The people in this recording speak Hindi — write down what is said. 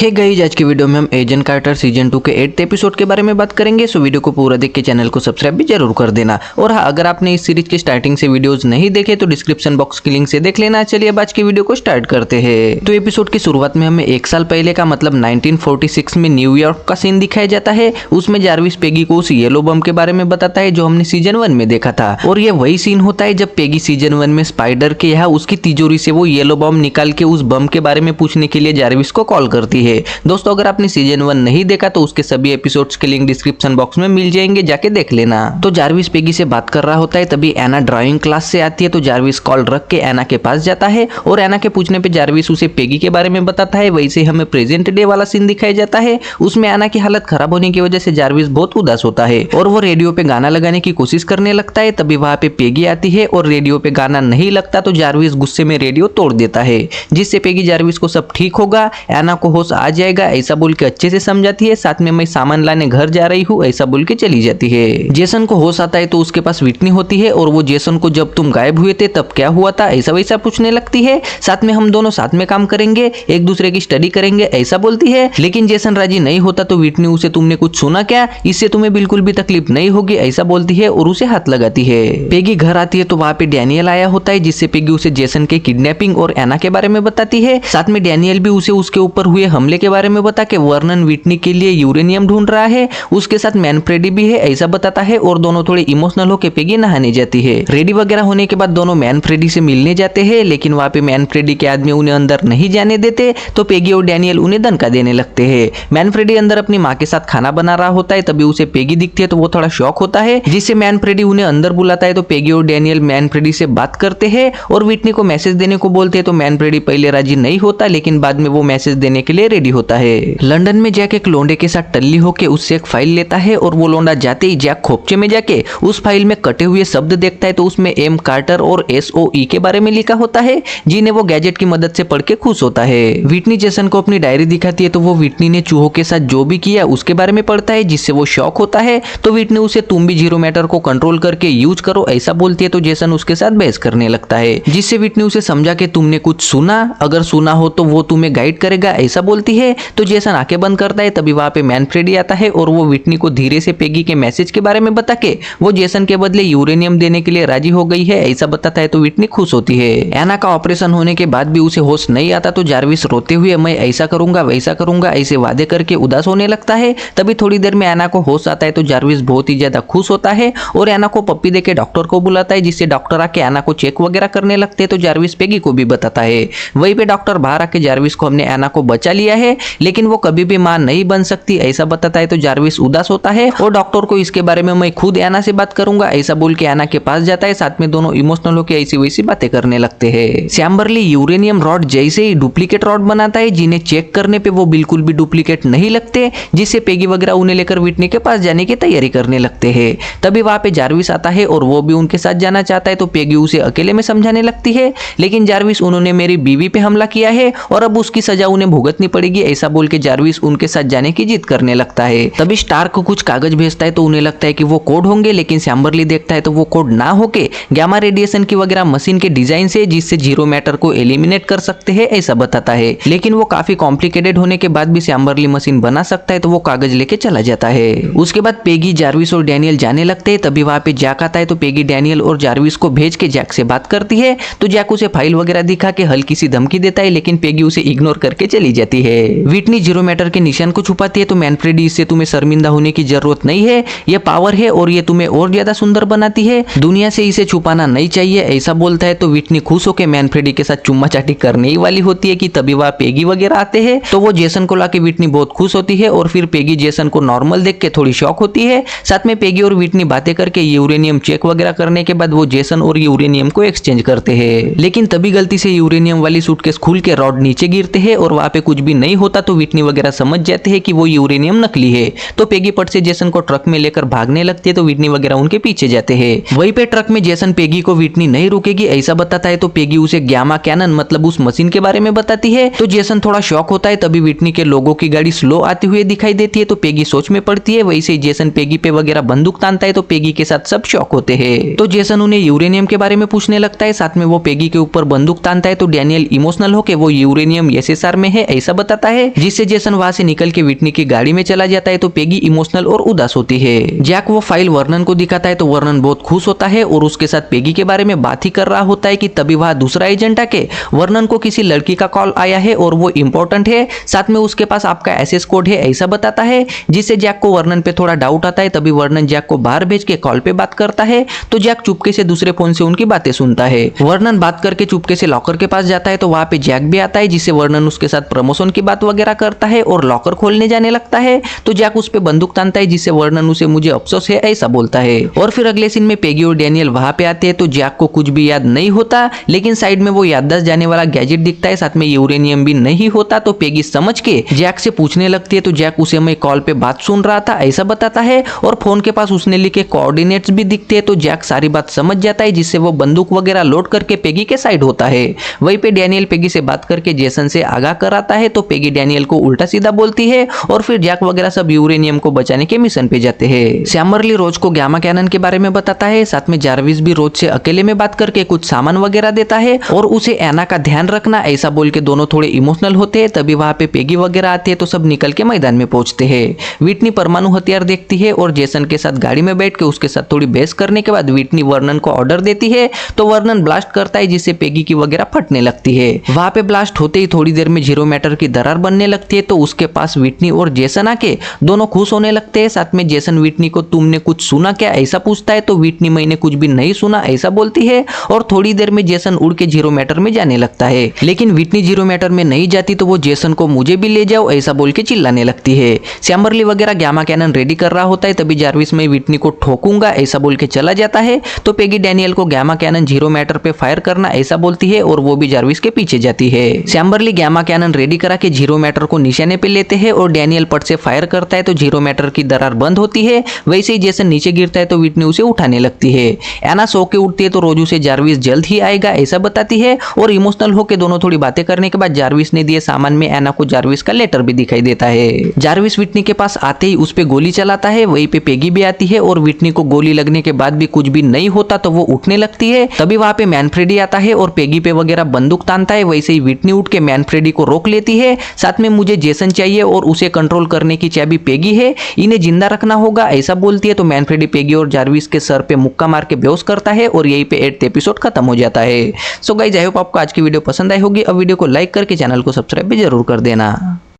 हे गाइस, आज की वीडियो में हम एजेंट कार्टर सीजन 2 के 8th एपिसोड के बारे में बात करेंगे। सो वीडियो को पूरा देख के चैनल को सब्सक्राइब भी जरूर कर देना। और हाँ, अगर आपने इस सीरीज के स्टार्टिंग से वीडियोस नहीं देखे तो डिस्क्रिप्शन बॉक्स की लिंक से देख लेना। चलिए अब आज की वीडियो को स्टार्ट करते हैं। तो एपिसोड की शुरुआत में हमें 1 साल पहले का मतलब 1946 में न्यूयॉर्क का सीन दिखाया जाता है। उसमें जारविस पेगी को उस येलो बम के बारे में बताता है जो हमने सीजन 1 में देखा था। और ये वही सीन होता है जब पेगी सीजन 1 में स्पाइडर के यहाँ उसकी तिजोरी से वो येलो बम निकाल के उस बम के बारे में पूछने के लिए जारविस को कॉल करती है। दोस्तों, अगर आपने सीजन 1 नहीं देखा तो उसके सभी एपिसोड्स के लिंक डिस्क्रिप्शन बॉक्स में मिल जाएंगे, जाके देख लेना। तो जारविस पेगी से बात कर रहा होता है, तभी एना ड्राइंग क्लास से आती है। तो जारविस कॉल रख के एना के पास जाता है और एना के पूछने पे जारविस उसे पेगी के बारे में बताता है। वैसे हमें प्रेजेंट डे वाला सीन दिखाया जाता है। उसमें एना की हालत खराब होने की वजह से जारविस बहुत उदास होता है और वो रेडियो पे गाना लगाने की कोशिश करने लगता है। तभी वहां पे पेगी आती है और रेडियो पे गाना नहीं लगता तो जारविस गुस्से में रेडियो तोड़ देता है, जिससे पेगी जारविस को सब ठीक होगा, एना को होश आ जाएगा ऐसा बोल के अच्छे से समझाती है। साथ में मैं सामान लाने घर जा रही हूँ ऐसा बोल के चली जाती है। जेसन को होश आता है तो उसके पास विटनी होती है और वो जेसन को जब तुम गायब हुए थे तब क्या हुआ था ऐसा वैसा पूछने लगती है। साथ में हम दोनों साथ में काम करेंगे, एक दूसरे की स्टडी करेंगे ऐसा बोलती है। लेकिन जेसन राजी नहीं होता तो विटनी उसे तुमने कुछ सुना क्या, इससे तुम्हें बिल्कुल भी तकलीफ नहीं होगी ऐसा बोलती है और उसे हाथ लगाती है। पेगी घर आती है तो वहाँ पे डैनियल आया होता है, जिससे पेगी उसे जेसन के किडनैपिंग और एना के बारे में बताती है। साथ में डैनियल भी उसे उसके ऊपर हुए हमले के बारे में बता के वर्नन विटनी के लिए यूरेनियम ढूंढ रहा है, उसके साथ मैनफ्रेडी भी है ऐसा बताता है। और दोनों थोड़े इमोशनल होकर पेगी नहाने जाती है। रेडी वगैरह होने के बाद दोनों मैनफ्रेडी से मिलने जाते हैं, लेकिन वहाँ पे मैनफ्रेडी के आदमी उन्हें अंदर नहीं जाने देते तो पेगी और डैनियल उन्हें धमका देने लगते हैं। मैनफ्रेडी अंदर अपनी माँ के साथ खाना बना रहा होता है, तभी उसे पेगी दिखती है तो वो थोड़ा शॉक होता है, जिससे मैनफ्रेडी उन्हें अंदर बुलाता है। तो पेगी और डैनियल मैनफ्रेडी से बात करते हैं और विटनी को मैसेज देने को बोलते हैं। तो मैनफ्रेडी पहले राजी नहीं होता, लेकिन बाद में वो मैसेज देने के लिए रेडी होता है। लंदन में जाके एक लोंडे के साथ टल्ली होके उससे एक फाइल लेता है और वो लोंडा जाते ही जैक खोपचे में जाके उस फाइल में कटे हुए शब्द देखता है। तो उसमें एम कार्टर और SOE के बारे में लिखा होता है, जिन्हें वो गैजेट की मदद से पढ़ के खुश होता है। विटनी जेसन को अपनी डायरी दिखाती है तो वो विटनी ने चूहों के साथ जो भी किया उसके बारे में पढ़ता है, जिससे वो शॉक होता है। तो विटनी उसे तुम भी जीरो मैटर को कंट्रोल करके यूज करो ऐसा बोलती है। तो जेसन उसके साथ बहस करने लगता है, जिससे विटनी उसे समझा के तुमने कुछ सुना, अगर सुना हो तो वो तुम्हें गाइड करेगा ऐसा बोलती है। तो जेसन आंखें बंद करता है, तभी वहां पे मैनफ्रेडी आता है और वो विटनी को धीरे से पेगी के मैसेज के बारे में बता के वो जेसन के बदले यूरेनियम देने के लिए राजी हो गई है ऐसा बताता है। तो विटनी खुश होती है। एना का ऑपरेशन होने के बाद भी उसे होश नहीं आता तो जारविस रोते हुए मैं ऐसा करूंगा वैसा करूंगा ऐसे वादे करके उदास होने लगता है। तभी थोड़ी देर में एना को होश आता है तो जारविस बहुत ही ज्यादा खुश होता है और एना को पप्पी देके डॉक्टर को बुलाता है, जिससे डॉक्टर आके एना को चेक वगैरह करने लगते हैं। तो जारविस पेगी को भी बताता है। वहीं पे डॉक्टर बाहर आके जारविस को हमने एना को बचा लिया है, लेकिन वो कभी भी मां नहीं बन सकती ऐसा बताता है। तो जारविस उदास होता है और डॉक्टर को इसके बारे में मैं खुद एना से बात करूंगा ऐसा बोल के एना के पास जाता है। साथ में दोनों इमोशनल होकर ऐसी वैसी बातें करने लगते हैं। सैम्बरली यूरेनियम रॉड जैसे ही डुप्लीकेट रॉड बनाता है, जिन्हें चेक करने पे वो बिल्कुल भी डुप्लीकेट नहीं लगते, जिससे पेगी वगैरह उन्हें लेकर विटनी के पास जाने की तैयारी करने लगते हैं। तभी वहां पे जारविस आता है और वो भी उनके साथ जाना चाहता है। तो पेगी उसे अकेले में समझाने लगती है, लेकिन जारविस उन्होंने मेरी बीवी पे हमला किया है और अब उसकी सजा उन्हें भुगतनी पड़ेगी ऐसा बोल के जारविस उनके साथ जाने की जिद करने लगता है। तभी स्टार्क को कुछ कागज भेजता है तो उन्हें लगता है कि वो कोड होंगे, लेकिन सैम्बरली देखता है तो वो कोड ना होके गामा रेडिएशन की वगैरह मशीन के डिजाइन से, जिससे जीरो मैटर को एलिमिनेट कर सकते हैं ऐसा बताता है। लेकिन वो काफी कॉम्प्लिकेटेड होने के बाद भी सैम्बरली मशीन बना सकता है तो वो कागज लेके चला जाता है। उसके बाद पेगी, जारविस और डैनियल जाने लगते हैं। तभी वहां पे जैक आता है तो पेगी डैनियल और जारविस को भेज के जैक से बात करती है। तो जैक उसे फाइल वगैरह दिखा के हल्की सी धमकी देता है, लेकिन पेगी उसे इग्नोर करके चली जाती है। विटनी जीरो मैटर के निशान को छुपाती है तो मैनफ्रेडी, इससे तुम्हें शर्मिंदा होने की जरूरत नहीं है, यह पावर है और ये तुम्हें और ज्यादा सुंदर बनाती है, दुनिया से इसे छुपाना नहीं चाहिए ऐसा बोलता है। तो विटनी खुश होकर मैनफ्रेडी के साथ चुम्मा चाटी करने ही वाली होती है कि तभी वहां पेगी वगैरह आते हैं। तो वो जेसन को लाके विटनी बहुत खुश होती है और फिर पेगी जेसन को नॉर्मल देख के थोड़ी शॉक होती है। साथ में पेगी और विटनी बातें करके यूरेनियम चेक वगैरह करने के बाद वो जेसन और यूरेनियम को एक्सचेंज करते हैं। लेकिन तभी गलती से यूरेनियम वाली सूटकेस खुल के रॉड नीचे गिरते हैं और वहां पे कुछ भी नहीं होता। तो विटनी वगैरह समझ जाते हैं कि वो यूरेनियम नकली है। तो पेगी पट से जेसन को ट्रक में लेकर भागने लगती है तो विटनी वगैरह उनके पीछे जाते हैं। वहीं पे ट्रक में जेसन पेगी को विटनी नहीं रुकेगी ऐसा बताता है। तो पेगी उसे गामा कैनन मतलब उस मशीन के बारे में बताती है। तो जेसन थोड़ा शॉक होता है। तभी विटनी के लोगों की गाड़ी स्लो आती हुई दिखाई देती है तो पेगी सोच में पड़ती है। वैसे ही जेसन पेगी पे वगैरह बंदूक तानता है तो पेगी के साथ सब शॉक होते हैं। तो जेसन उन्हें यूरेनियम के बारे में पूछने लगता है। साथ में वो पेगी के ऊपर बंदूक तानता है तो डैनियल इमोशनल होकर वो यूरेनियम SSR में है ऐसा बताता है, जिससे जेसन वहां से निकल के विटनी की गाड़ी में चला जाता है। तो पेगी इमोशनल और उदास होती है। जैक वो फाइल वर्नन को दिखाता है तो वर्नन बहुत खुश होता है और उसके साथ पेगी के बारे में बात ही कर रहा होता है कि तभी वहां दूसरा एजेंट आके वर्नन को किसी लड़की का कॉल आया है और वो इंपॉर्टेंट है, साथ में उसके पास आपका एसएस कोड है ऐसा बताता है, जिससे जैक को वर्नन पे थोड़ा डाउट आता है। तभी वर्नन जैक को बाहर भेज के कॉल पे बात करता है तो जैक चुपके से दूसरे फोन से उनकी बातें सुनता है। वर्नन बात करके चुपके से लॉकर के पास जाता है तो वहां पे जैक भी आता है, जिससे वर्नन उसके साथ प्रमोशन की बात वगैरह करता है और लॉकर खोलने जाने लगता है। तो जैक उस पे बंदूक तानता है, जिससे वर्नन उसे मुझे अफसोस है ऐसा बोलता है। और फिर अगले सीन में पेगी और डैनियल वहां पे आते हैं तो जैक को कुछ भी याद नहीं होता, लेकिन साइड में वो याददाश्त जाने वाला गैजेट दिखता है, साथ में यूरेनियम भी नहीं होता। तो पेगी समझ के जैक से पूछने लगती है तो जैक उसे मैं कॉल पे बात सुन रहा था ऐसा बताता है और फोन के पास उसने लिखे कोऑर्डिनेट्स भी दिखते हैं। तो जैक सारी बात समझ जाता है, जिससे वो बंदूक वगैरह लोड करके पेगी के साइड होता है। वहीं पे डैनियल पेगी से बात करके जेसन से आगाह कराता है तो पेगी डैनियल को उल्टा सीधा बोलती है और फिर जैक वगैरह सब यूरेनियम को बचाने के मिशन पे जाते हैं। सैमरली रोज को गामा कैनन के बारे में बताता है, साथ में जार्विस भी रोज से अकेले में बात करके कुछ सामान वगैरह देता है और उसे एना का ध्यान रखना ऐसा बोल के दोनों थोड़े इमोशनल होते हैं। तभी वहां पे पेगी वगैरह आते हैं तो सब निकल के मैदान में पहुंचते हैं। विटनी परमाणु हथियार देखती है और जेसन के साथ गाड़ी में बैठ के उसके साथ थोड़ी बहस करने के बाद विटनी वर्नन को ऑर्डर देती है तो वर्नन ब्लास्ट करता है, जिससे पेगी की वगैरह फटने लगती है। वहां पे ब्लास्ट होते ही थोड़ी देर में जीरो मैटर की दरार बनने लगती है तो उसके पास विटनी और जेसन आके दोनों खुश होने लगते हैं। साथ में जेसन विटनी को तुमने कुछ सुना क्या ऐसा पूछता है तो विटनी मैंने कुछ भी नहीं सुना ऐसा बोलती है और थोड़ी देर में जेसन उड़ के जीरो मैटर में जाने लगता है, लेकिन विटनी जीरो मैटर में नहीं जाती तो वो जेसन को मुझे भी ले जाओ ऐसा बोल के चिल्लाने लगती है। सैमरली वगैरह गामा कैनन रेडी कर रहा होता है, तभी जार्विस में विटनी को ठोकूंगा ऐसा बोल के चला जाता है तो पेगी डैनियल को गामा कैनन जीरो मैटर पे फायर करना ऐसा बोलती है और वो भी जार्विस के पीछे जाती है। सैमरली गामा कैनन रेडी करा के जीरो मैटर को निशाने पे लेते हैं और डैनियल पट से फायर करता है तो जीरो मैटर की दरार बंद होती है। वैसे ही जेसन नीचे गिरता है तो विटनी उसे उठाने लगती है। एना सो के उठती है तो रोजू से जार्विस जल्द ही आएगा ऐसा बताती है और इमोशनल होकर दोनों थोड़ी बातें करने के बाद जार्विस ने दिए सामान में एना को जार्विस का लेटर भी दिखाई देता है। जार्विस विटनी के पास आते ही उस पे गोली चलाता है, वहीं पे पेगी भी आती है और विटनी को गोली लगने के बाद भी कुछ भी नहीं होता तो वो उठने लगती है। तभी वहां पे मैनफ्रेडी आता है और पेगी पे वगैरह बंदूक तानता है, वैसे ही विटनी उठ के मैनफ्रेडी को रोक लेती है। साथ में मुझे जेसन चाहिए और उसे कंट्रोल करने की चाबी पेगी है, इन्हें जिंदा रखना होगा ऐसा बोलती है। तो मैनफ्रेडी पेगी और जार्विस के सर पे मुक्का मार के बेहोश करता है और यहीं पे 8th एपिसोड खत्म हो जाता है। सो गाइस आई होप आपको आज की वीडियो पसंद आई होगी। अब वीडियो को लाइक करके चैनल को सब्सक्राइब भी जरूर कर देना।